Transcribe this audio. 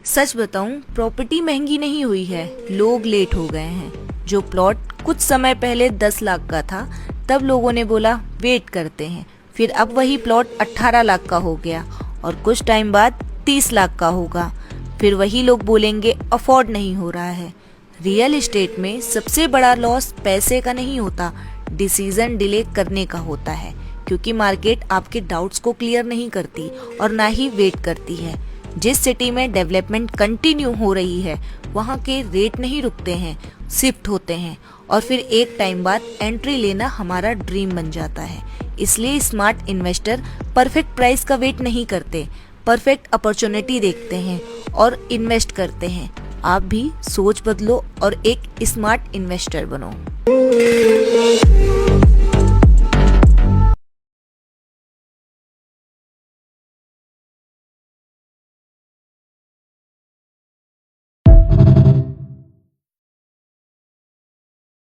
सच बताऊं, प्रॉपर्टी महंगी नहीं हुई है, लोग लेट हो गए हैं। जो प्लॉट कुछ समय पहले 10 लाख का था, तब लोगों ने बोला वेट करते हैं। फिर अब वही प्लॉट 18 लाख का हो गया और कुछ टाइम बाद 30 लाख का होगा। फिर वही लोग बोलेंगे अफोर्ड नहीं हो रहा है। रियल एस्टेट में सबसे बड़ा लॉस पैसे का नहीं होता, डिसीजन डिले करने का होता है, क्योंकि मार्केट आपके डाउट्स को क्लियर नहीं करती और ना ही वेट करती है। जिस सिटी में डेवलपमेंट कंटिन्यू हो रही है, वहाँ के रेट नहीं रुकते हैं, शिफ्ट होते हैं और फिर एक टाइम बाद एंट्री लेना हमारा ड्रीम बन जाता है। इसलिए स्मार्ट इन्वेस्टर परफेक्ट प्राइस का वेट नहीं करते, परफेक्ट अपॉर्चुनिटी देखते हैं और इन्वेस्ट करते हैं। आप भी सोच बदलो और एक स्मार्ट इन्वेस्टर बनो।